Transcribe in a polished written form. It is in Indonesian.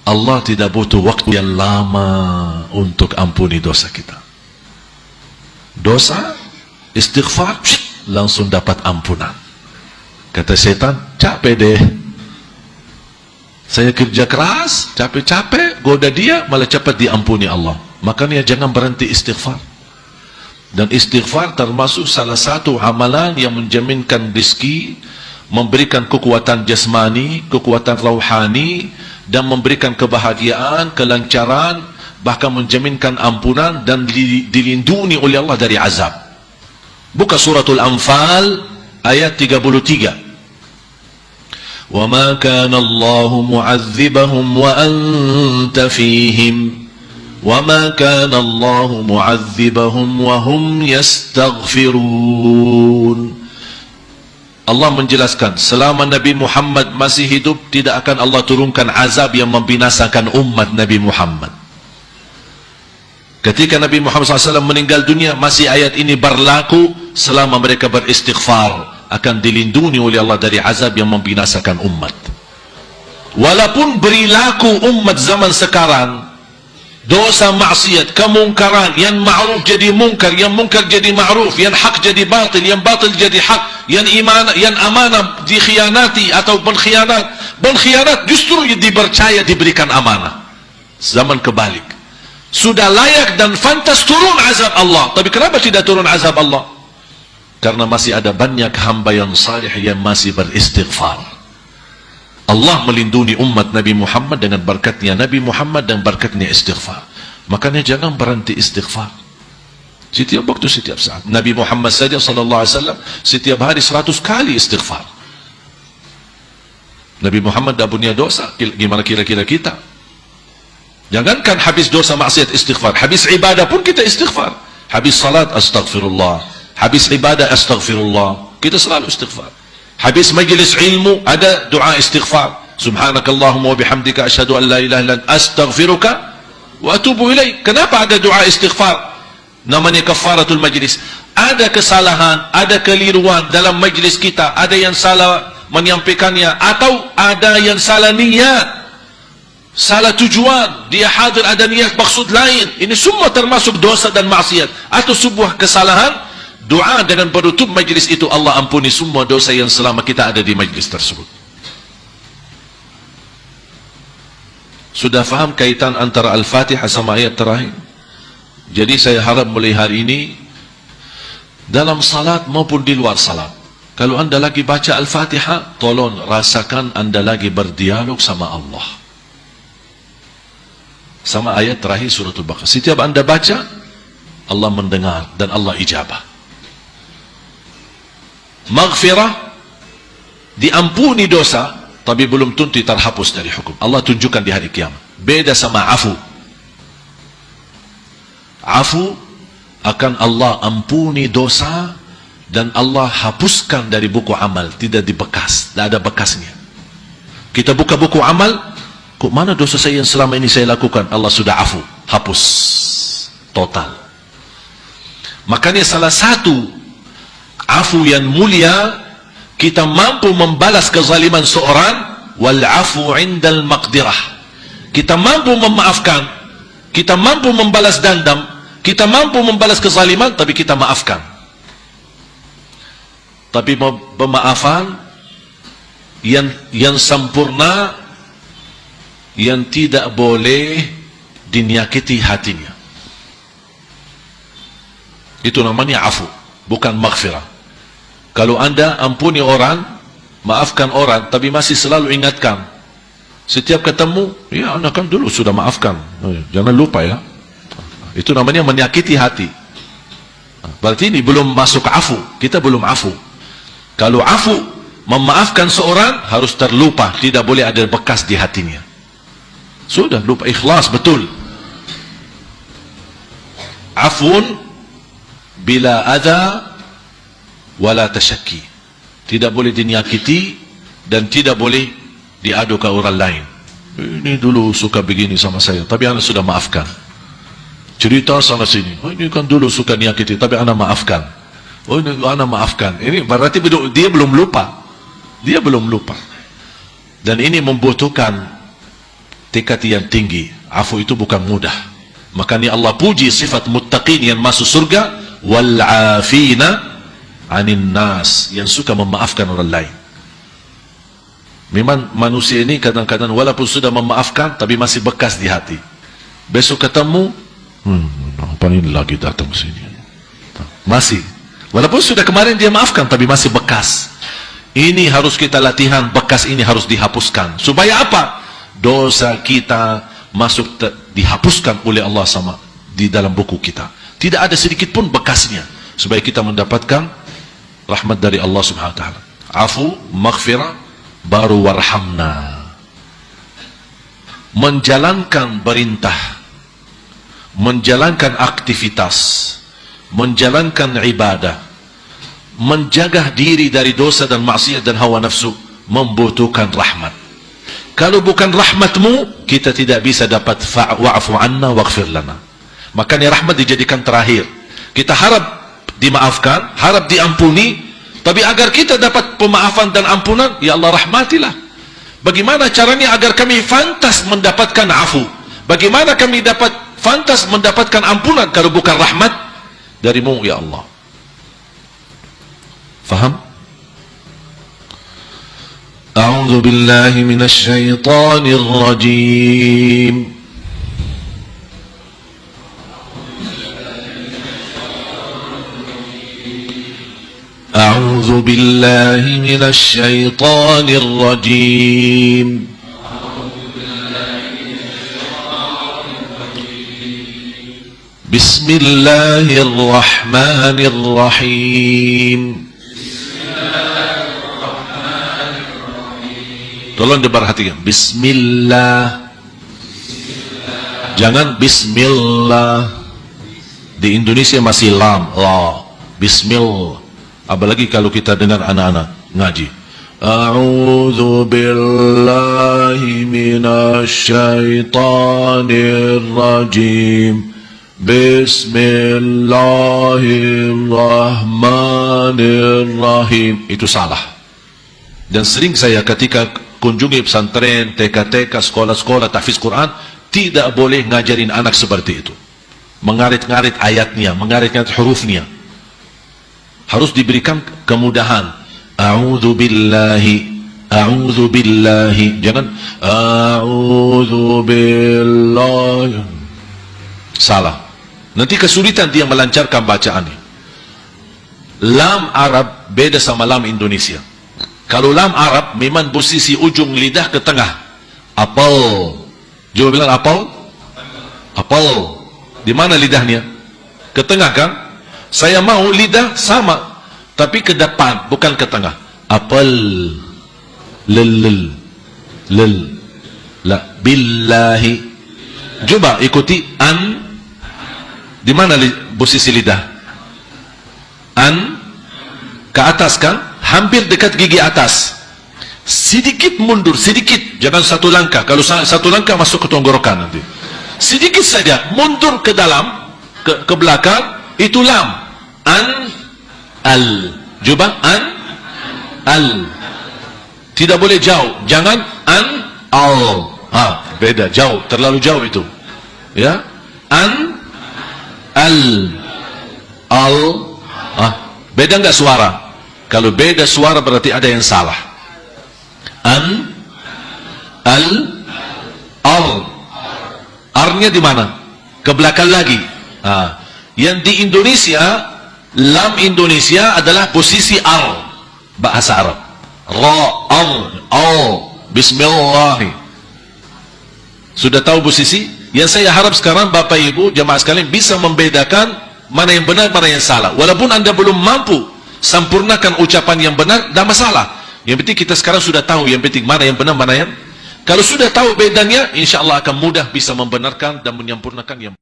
Allah tidak butuh waktu yang lama untuk ampuni dosa kita. Dosa, istighfar, langsung dapat ampunan. Kata setan, capek deh, saya kerja keras, capek-capek, goda dia, malah cepat diampuni Allah. Makanya jangan berhenti istighfar. Dan istighfar termasuk salah satu amalan yang menjaminkan rezeki, memberikan kekuatan jasmani, kekuatan rohani, dan memberikan kebahagiaan, kelancaran, bahkan menjaminkan ampunan dan dilindungi oleh Allah dari azab. Buka suratul Anfal ayat 33. وَمَا كَانَ اللَّهُ مُعَذِّبَهُمْ وَأَنْتَ فِيهِمْ وَمَا كَانَ اللَّهُ مُعَذِّبَهُمْ وَهُمْ يَسْتَغْفِرُونَ. Allah menjelaskan, selama Nabi Muhammad masih hidup, tidak akan Allah turunkan azab yang membinasakan umat Nabi Muhammad. Ketika Nabi Muhammad SAW meninggal dunia, masih ayat ini berlaku selama mereka beristighfar, akan dilindungi oleh Allah dari azab yang membinasakan umat. Walaupun berlaku umat zaman sekarang, dosa maksiat, kemungkaran, yang ma'ruf jadi mungkar, yang mungkar jadi ma'ruf, yang hak jadi batil, yang batil jadi hak, yang amanah dikhianati atau berkhianat justru dipercaya diberikan amanah. Zaman kebalik. Sudah layak dan fantas turun azab Allah. Tapi kenapa tidak turun azab Allah? Karena masih ada banyak hamba yang salih yang masih beristighfar. Allah melindungi umat Nabi Muhammad dengan berkatnya Nabi Muhammad dan berkatnya istighfar. Makanya jangan berhenti istighfar. Setiap waktu, setiap saat. Nabi Muhammad saja sallallahu alaihi wasallam setiap hari 100 kali istighfar. Nabi Muhammad dah punya dosa, gimana kira-kira kita? Jangankan habis dosa maksiat istighfar, habis ibadah pun kita istighfar. Habis salat astaghfirullah, habis ibadah astaghfirullah, kita selalu istighfar. Habis majlis ilmu ada doa istighfar, subhanakallahumma wa bihamdika asyhadu an la ilaha illa anta astaghfiruka wa atubu ilaik. Kenapa ada doa istighfar? Namanya kafaratul majlis. Ada kesalahan, ada keliruan dalam majlis kita, ada yang salah menyampaikannya, atau ada yang salah niat, salah tujuan, dia hadir ada niat maksud lain. Ini semua termasuk dosa dan maksiat atau sebuah kesalahan. Doa dengan penutup majlis itu, Allah ampuni semua dosa yang selama kita ada di majlis tersebut. Sudah faham kaitan antara Al-Fatihah sama ayat terakhir? Jadi saya harap mulai hari ini, dalam salat maupun di luar salat, kalau anda lagi baca Al-Fatihah, tolong rasakan anda lagi berdialog sama Allah, sama ayat terakhir suratul Baqarah. Setiap anda baca, Allah mendengar dan Allah ijabah. Maghfirah, diampuni dosa, tapi belum tentu terhapus dari hukum. Allah tunjukkan di hari kiamat. Beda sama afu. Afu akan Allah ampuni dosa dan Allah hapuskan dari buku amal, tidak dibekas, tidak ada bekasnya. Kita buka buku amal, kok mana dosa saya yang selama ini saya lakukan? Allah sudah afu, hapus total. Makanya salah satu afu yang mulia, kita mampu membalas kezaliman seorang, wal afu indal maqdirah. Kita mampu memaafkan, kita mampu membalas dendam, kita mampu membalas kezaliman, tapi kita maafkan. Tapi pemaafan yang sempurna, yang tidak boleh dinyakiti hatinya, itu namanya afu, bukan maghfirah. Kalau anda ampuni orang, maafkan orang, tapi masih selalu ingatkan, setiap ketemu, ya anda kan dulu sudah maafkan, jangan lupa ya, itu namanya menyakiti hati. Berarti ini belum masuk afu, kita belum afu. Kalau afu, memaafkan seorang harus terlupa, tidak boleh ada bekas di hatinya. Sudah lupa, ikhlas betul. Afun bila adha wala tasyakki, tidak boleh dinyakiti dan tidak boleh diadu ke orang lain. Ini dulu suka begini sama saya, tapi anda sudah maafkan. Cerita sana sini, oh ini kan dulu suka nyakiti, tapi anda maafkan. Oh ini anda maafkan. Ini berarti dia belum lupa, dia belum lupa. Dan ini membutuhkan tekad yang tinggi. Afu itu bukan mudah. Makanya Allah puji sifat muttaqin yang masuk surga, wal afina anin nas, yang suka memaafkan orang lain. Memang manusia ini kadang-kadang walaupun sudah memaafkan tapi masih bekas di hati. Besok ketemu, apa ini lagi datang sini? Masih. Walaupun sudah kemarin dia maafkan tapi masih bekas. Ini harus kita latihan, bekas ini harus dihapuskan. Supaya apa? Dosa kita masuk dihapuskan oleh Allah sama di dalam buku kita. Tidak ada sedikit pun bekasnya. Supaya kita mendapatkan rahmat dari Allah Subhanahu wa taala. Afu, maghfirah, baru warhamna. Menjalankan perintah, menjalankan aktivitas, menjalankan ibadah, menjaga diri dari dosa dan maksiat dan hawa nafsu membutuhkan rahmat. Kalau bukan rahmatmu, kita tidak bisa dapat wa'fu anna waghfir lana. Makanya rahmat dijadikan terakhir. Kita harap dimaafkan, harap diampuni, tapi agar kita dapat pemaafan dan ampunan, ya Allah rahmatilah. Bagaimana caranya agar kami fantas mendapatkan afu? Bagaimana kami dapat fantas mendapatkan ampunan kalau bukan rahmat darimu ya Allah? Faham? A'udzu billahi minasy syaithanir rajim. A'udzu billahi minasy syaithanir rajim. Bismillahirrahmanirrahim. Tolong diperhatikan. Bismillah. Jangan bismillah. Di Indonesia masih lam, la. Bismillah. Apalagi kalau kita dengar anak-anak ngaji. A'udzu billahi minasy syaithanir rajim. Bismillahirrahmanirrahim. Itu salah. Dan sering saya ketika kunjungi pesantren, TK-TK, sekolah-sekolah tahfiz Quran, tidak boleh ngajarin anak seperti itu. Mengarit-ngarit ayatnya, mengarit-ngarit hurufnya. Harus diberikan kemudahan. A'udzu billahi, a'udzu billahi. Jangan a'udzu billahi. Salah. Nanti kesulitan dia melancarkan bacaannya. Lam Arab beda sama lam Indonesia. Kalau lam Arab memang posisi ujung lidah ke tengah. Apel. Coba bilang apel. Apel. Di mana lidahnya? Ke tengah kan? Saya mau lidah sama, tapi ke depan, bukan ke tengah. Apel. Lel. Lel. La. Billahi. Coba ikuti an. Di mana posisi lidah? An. Ke atas kan? Hampir dekat gigi atas. Sedikit mundur, sedikit. Jangan satu langkah. Kalau satu langkah masuk ke tenggorokan nanti. Sedikit saja mundur ke dalam, ke belakang, itu lam. An, al. Coba an, al. Tidak boleh jauh. Jangan an, al. Beda, jauh, terlalu jauh itu. Ya, an, al, al. Beda enggak suara? Kalau beda suara berarti ada yang salah. An, al, al. R-nya di mana? Ke belakang lagi. Yang di Indonesia, lam Indonesia adalah posisi R, bahasa Arab. Ra, al, al. Bismillah. Sudah tahu posisi? Yang saya harap sekarang Bapak Ibu jamaah sekalian bisa membedakan mana yang benar, mana yang salah. Walaupun Anda belum mampu sempurnakan ucapan yang benar, tidak masalah. Yang penting kita sekarang sudah tahu yang penting mana yang benar, mana yang. Kalau sudah tahu bedanya, insya Allah akan mudah bisa membenarkan dan menyempurnakan yang